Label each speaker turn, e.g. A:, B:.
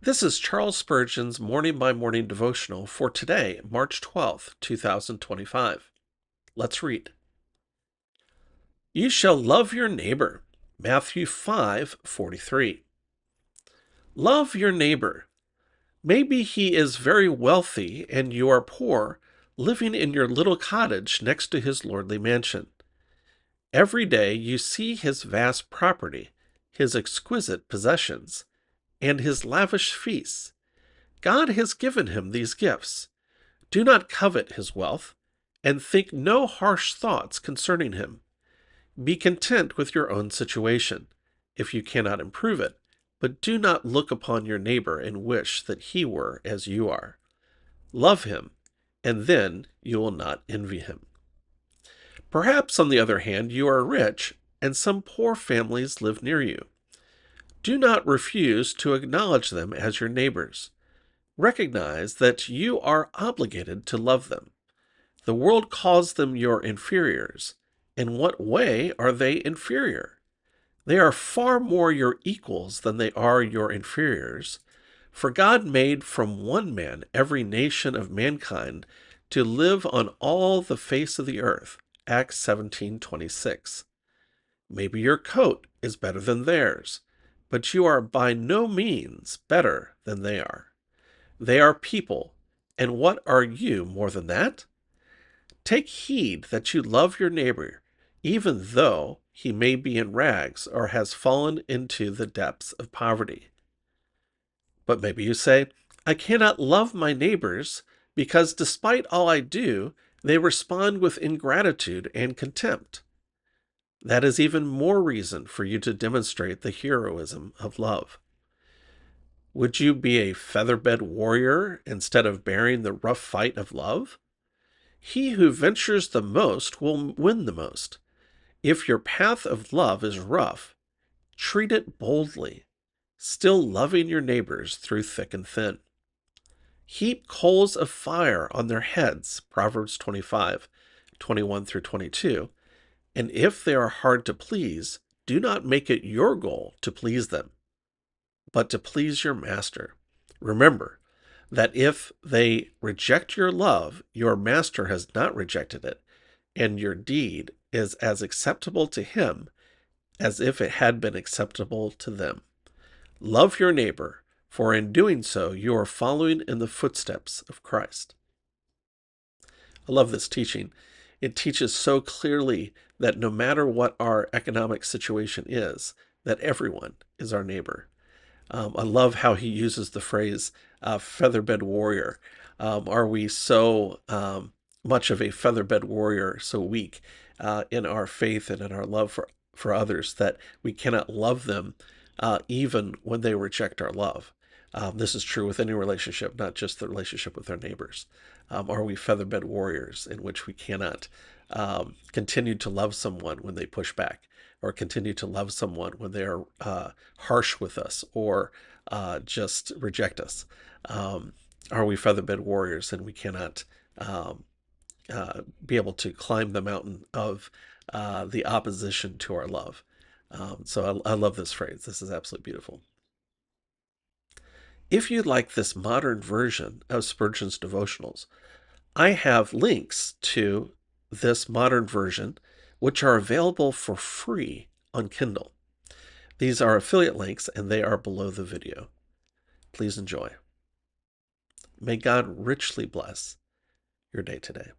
A: This is Charles Spurgeon's Morning by Morning Devotional for today, March 12th, 2025. Let's read. You shall love your neighbor. Matthew 5:43. Love your neighbor. Maybe he is very wealthy and you are poor, living in your little cottage next to his lordly mansion. Every day you see his vast property, his exquisite possessions, and his lavish feasts. God has given him these gifts. Do not covet his wealth, and think no harsh thoughts concerning him. Be content with your own situation, if you cannot improve it, but do not look upon your neighbor and wish that he were as you are. Love him, and then you will not envy him. Perhaps, on the other hand, you are rich, and some poor families live near you. Do not refuse to acknowledge them as your neighbors. Recognize that you are obligated to love them. The world calls them your inferiors. In what way are they inferior? They are far more your equals than they are your inferiors. For God made from one man every nation of mankind to live on all the face of the earth. Acts 17:26. Maybe your coat is better than theirs, but you are by no means better than they are. They are people, and what are you more than that? Take heed that you love your neighbor, even though he may be in rags or has fallen into the depths of poverty. But maybe you say, I cannot love my neighbors because despite all I do, they respond with ingratitude and contempt. That is even more reason for you to demonstrate the heroism of love. Would you be a featherbed warrior instead of bearing the rough fight of love? He who ventures the most will win the most. If your path of love is rough, treat it boldly, still loving your neighbors through thick and thin. Heap coals of fire on their heads, Proverbs 25:21 through 22, and if they are hard to please, do not make it your goal to please them, but to please your master. Remember that if they reject your love, your master has not rejected it, and your deed is as acceptable to him as if it had been acceptable to them. Love your neighbor, for in doing so, you are following in the footsteps of Christ. I love this teaching. It teaches so clearly that no matter what our economic situation is, that everyone is our neighbor. I love how he uses the phrase featherbed warrior. Are we so much of a featherbed warrior, so weak in our faith and in our love for others that we cannot love them even when they reject our love? This is true with any relationship, not just the relationship with our neighbors. Are we featherbed warriors in which we cannot continue to love someone when they push back, or continue to love someone when they are harsh with us or just reject us? Are we featherbed warriors and we cannot be able to climb the mountain of the opposition to our love? So I love this phrase. This is absolutely beautiful. If you'd like this modern version of Spurgeon's devotionals, I have links to this modern version, which are available for free on Kindle. These are affiliate links and they are below the video. Please enjoy. May God richly bless your day today.